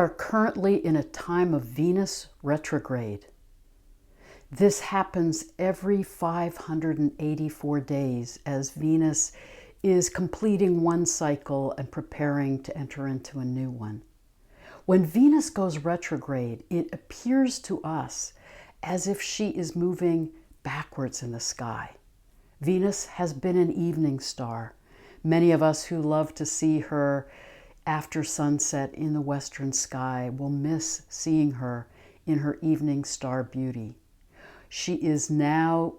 are currently in a time of Venus retrograde. This happens every 584 days as Venus is completing one cycle and preparing to enter into a new one. When Venus goes retrograde, it appears to us as if she is moving backwards in the sky. Venus has been an evening star. Many of us who love to see her after sunset in the western sky will miss seeing her in her evening star beauty. She is now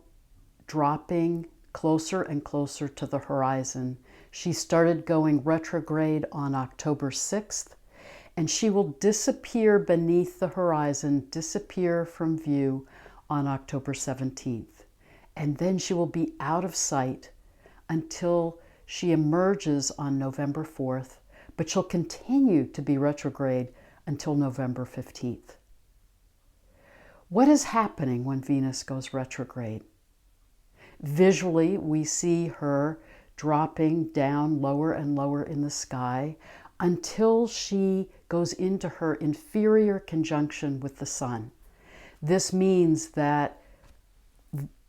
dropping closer and closer to the horizon. She started going retrograde on October 6th, and she will disappear beneath the horizon, disappear from view on October 17th. And then she will be out of sight until she emerges on November 4th, but she'll continue to be retrograde until November 15th. What is happening when Venus goes retrograde? Visually, we see her dropping down lower and lower in the sky until she goes into her inferior conjunction with the Sun. This means that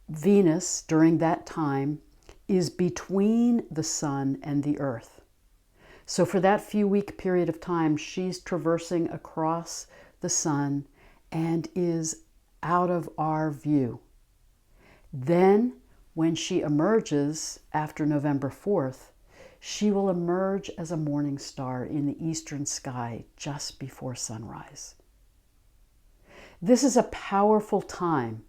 Venus, during that time, is between the Sun and the Earth. So for that few-week period of time, she's traversing across the Sun and is out of our view. Then, when she emerges after November 4th, she will emerge as a morning star in the eastern sky just before sunrise. This is a powerful time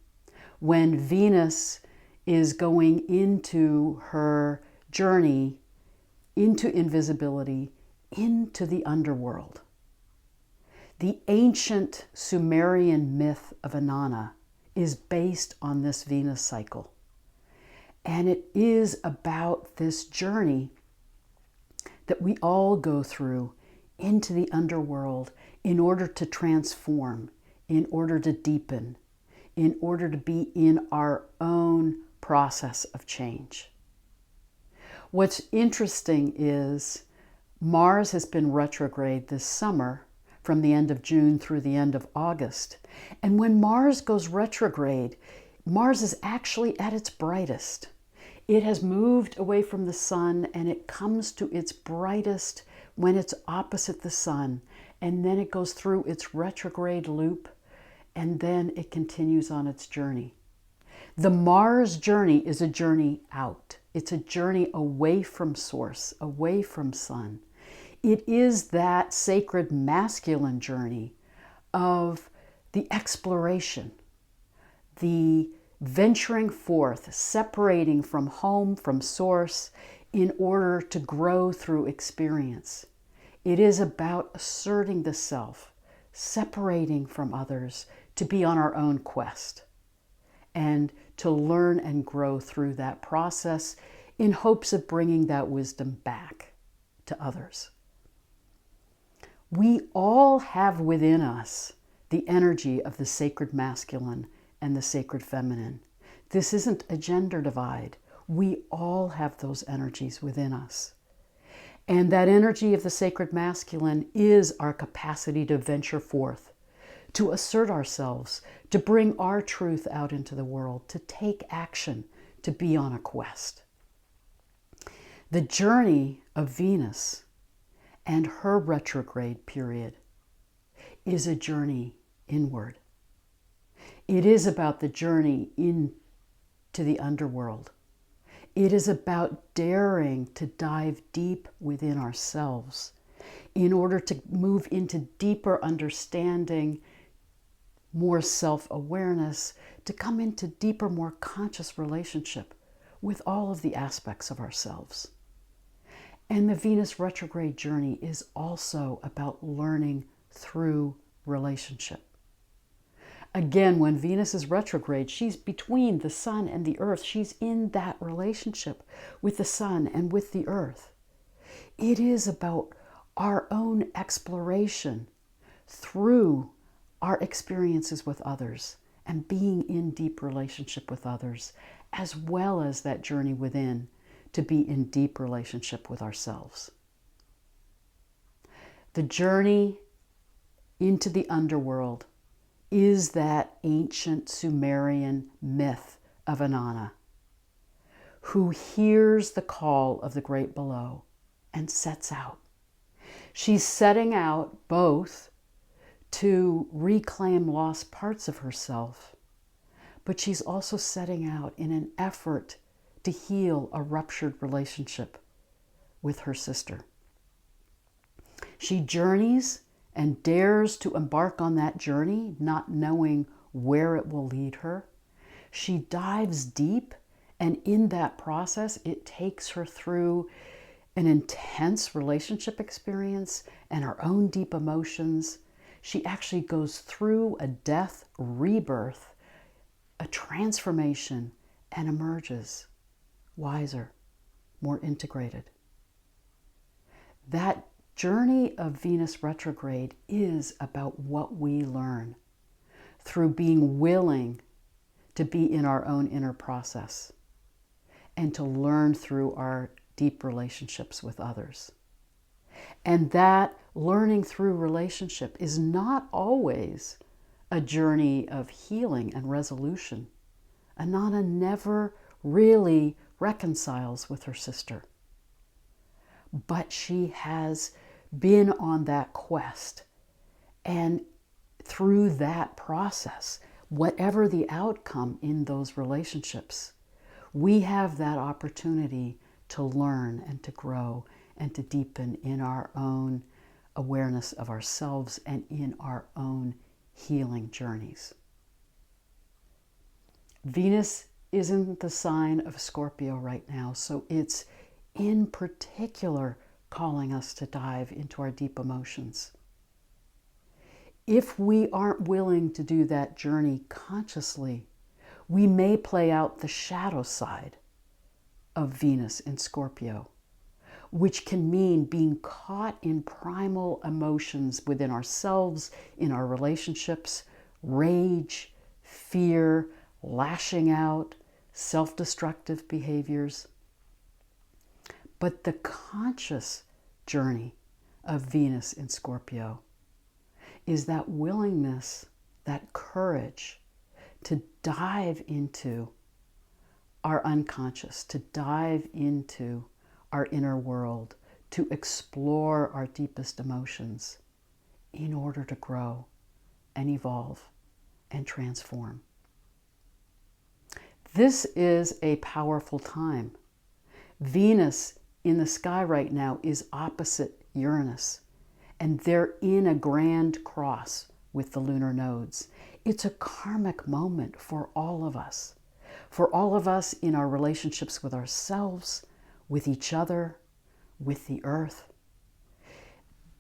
when Venus is going into her journey into invisibility, into the underworld. The ancient Sumerian myth of Inanna is based on this Venus cycle. And it is about this journey that we all go through into the underworld in order to transform, in order to deepen, in order to be in our own process of change. What's interesting is Mars has been retrograde this summer from the end of June through the end of August. And when Mars goes retrograde, Mars is actually at its brightest. It has moved away from the Sun and it comes to its brightest when it's opposite the Sun. And then it goes through its retrograde loop and then it continues on its journey. The Mars journey is a journey out. It's a journey away from Source, away from Sun. It is that sacred masculine journey of the exploration, the venturing forth, separating from home, from Source, in order to grow through experience. It is about asserting the self, separating from others to be on our own quest, and to learn and grow through that process in hopes of bringing that wisdom back to others. We all have within us the energy of the sacred masculine and the sacred feminine. This isn't a gender divide. We all have those energies within us. And that energy of the sacred masculine is our capacity to venture forth, to assert ourselves, to bring our truth out into the world, to take action, to be on a quest. The journey of Venus and her retrograde period is a journey inward. It is about the journey into the underworld. It is about daring to dive deep within ourselves in order to move into deeper understanding, more self-awareness, to come into deeper, more conscious relationship with all of the aspects of ourselves. And the Venus retrograde journey is also about learning through relationship. Again, when Venus is retrograde, she's between the Sun and the Earth. She's in that relationship with the Sun and with the Earth. It is about our own exploration through our experiences with others and being in deep relationship with others, as well as that journey within to be in deep relationship with ourselves. The journey into the underworld is that ancient Sumerian myth of Inanna, who hears the call of the great below and sets out. She's setting out both to reclaim lost parts of herself, but she's also setting out in an effort to heal a ruptured relationship with her sister. She journeys and dares to embark on that journey, not knowing where it will lead her. She dives deep, and in that process, it takes her through an intense relationship experience and her own deep emotions. She actually goes through a death, rebirth, a transformation, and emerges wiser, more integrated. That journey of Venus retrograde is about what we learn through being willing to be in our own inner process and to learn through our deep relationships with others. And that learning through relationship is not always a journey of healing and resolution. Inanna never really reconciles with her sister, but she has been on that quest. And through that process, whatever the outcome in those relationships, we have that opportunity to learn and to grow and to deepen in our own awareness of ourselves and in our own healing journeys. Venus is in the sign of Scorpio right now, so it's in particular calling us to dive into our deep emotions. If we aren't willing to do that journey consciously, we may play out the shadow side of Venus in Scorpio, which can mean being caught in primal emotions within ourselves, in our relationships, rage, fear, lashing out, self-destructive behaviors. But the conscious journey of Venus in Scorpio is that willingness, that courage to dive into our unconscious, to dive into our inner world, to explore our deepest emotions in order to grow and evolve and transform. This is a powerful time. Venus in the sky right now is opposite Uranus, and they're in a grand cross with the lunar nodes. It's a karmic moment for all of us in our relationships with ourselves, with each other, with the earth.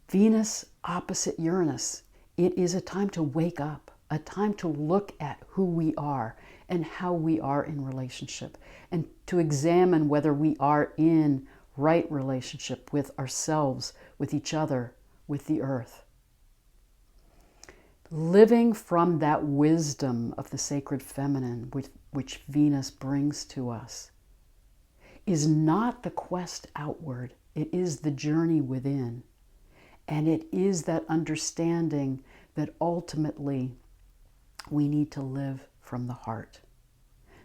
Venus opposite Uranus, it is a time to wake up, a time to look at who we are and how we are in relationship, and to examine whether we are in right relationship with ourselves, with each other, with the earth. Living from that wisdom of the sacred feminine, which Venus brings to us, is not the quest outward. It is the journey within. And it is that understanding that ultimately we need to live from the heart,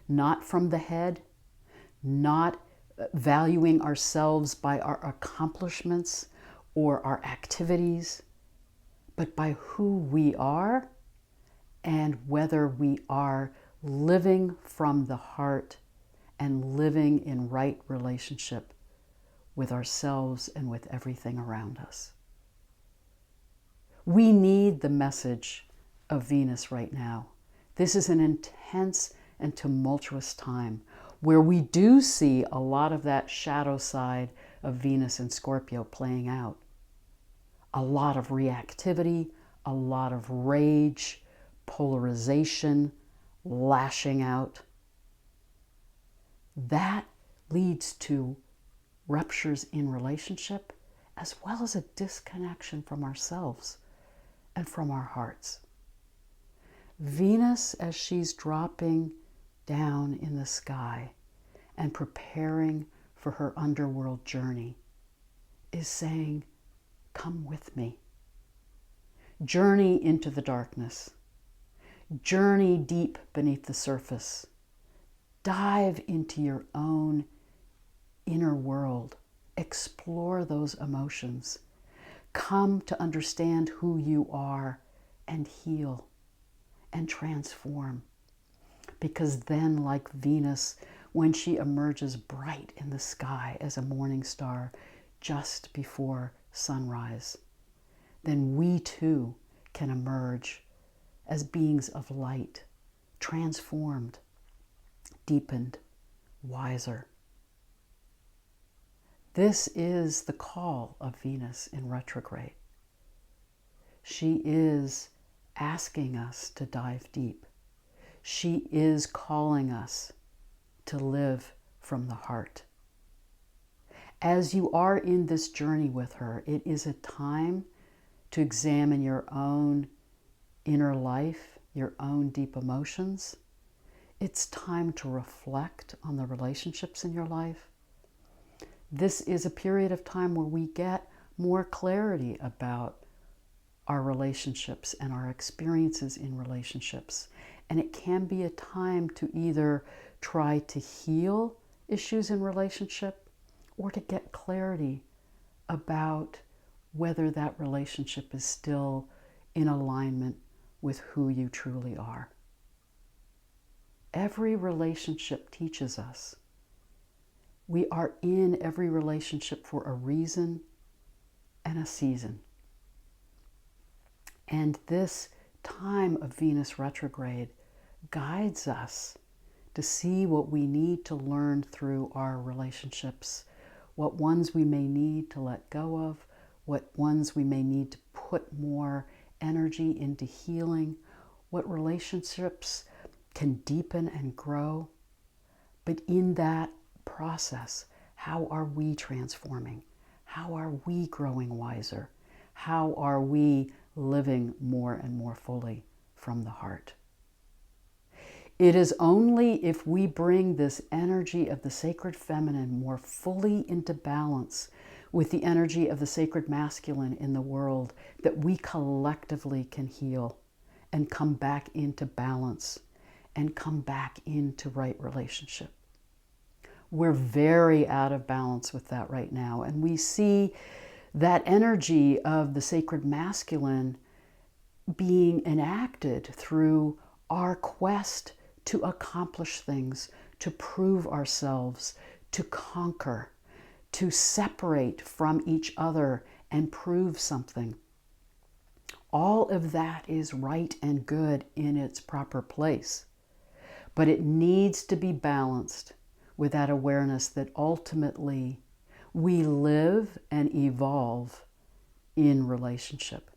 not from the head, not valuing ourselves by our accomplishments or our activities, but by who we are and whether we are living from the heart and living in right relationship with ourselves and with everything around us. We need the message of Venus right now. This is an intense and tumultuous time where we do see a lot of that shadow side of Venus and Scorpio playing out. A lot of reactivity, a lot of rage, polarization, lashing out. That leads to ruptures in relationship as well as a disconnection from ourselves and from our hearts. Venus, as she's dropping down in the sky and preparing for her underworld journey, is saying, come with me. Journey into the darkness. Journey deep beneath the surface. Dive into your own inner world. Explore those emotions. Come to understand who you are and heal and transform. Because then, like Venus, when she emerges bright in the sky as a morning star just before sunrise, then we too can emerge as beings of light, transformed, deepened, wiser. This is the call of Venus in retrograde. She is asking us to dive deep. She is calling us to live from the heart. As you are in this journey with her, it is a time to examine your own inner life, your own deep emotions. It's time to reflect on the relationships in your life. This is a period of time where we get more clarity about our relationships and our experiences in relationships. And it can be a time to either try to heal issues in relationship or to get clarity about whether that relationship is still in alignment with who you truly are. Every relationship teaches us. We are in every relationship for a reason and a season. And this time of Venus retrograde guides us to see what we need to learn through our relationships, what ones we may need to let go of, what ones we may need to put more energy into healing, what relationships can deepen and grow. But in that process, how are we transforming? How are we growing wiser? How are we living more and more fully from the heart? It is only if we bring this energy of the sacred feminine more fully into balance with the energy of the sacred masculine in the world that we collectively can heal and come back into balance and come back into right relationship. We're very out of balance with that right now, and we see that energy of the sacred masculine being enacted through our quest to accomplish things, to prove ourselves, to conquer, to separate from each other and prove something. All of that is right and good in its proper place, but it needs to be balanced with that awareness that ultimately we live and evolve in relationship.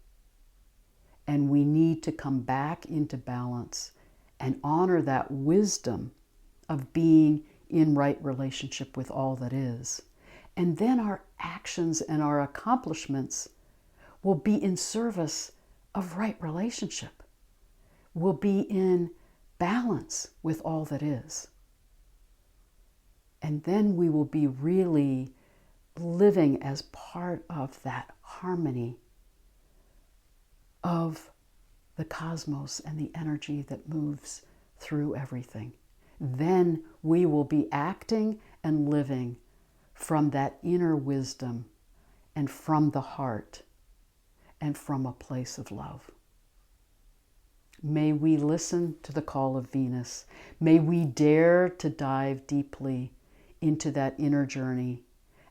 And we need to come back into balance and honor that wisdom of being in right relationship with all that is. And then our actions and our accomplishments will be in service of right relationship, will be in balance with all that is. And then we will be really living as part of that harmony of the cosmos and the energy that moves through everything. Then we will be acting and living from that inner wisdom and from the heart and from a place of love. May we listen to the call of Venus. May we dare to dive deeply into that inner journey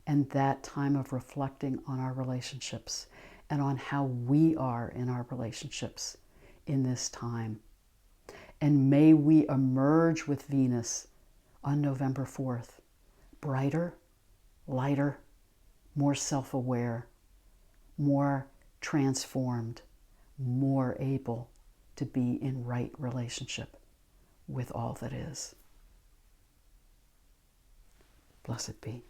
and that time of reflecting on our relationships and on how we are in our relationships in this time. And may we emerge with Venus on November 4th, brighter, lighter, more self-aware, more transformed, more able to be in right relationship with all that is. Blessed be.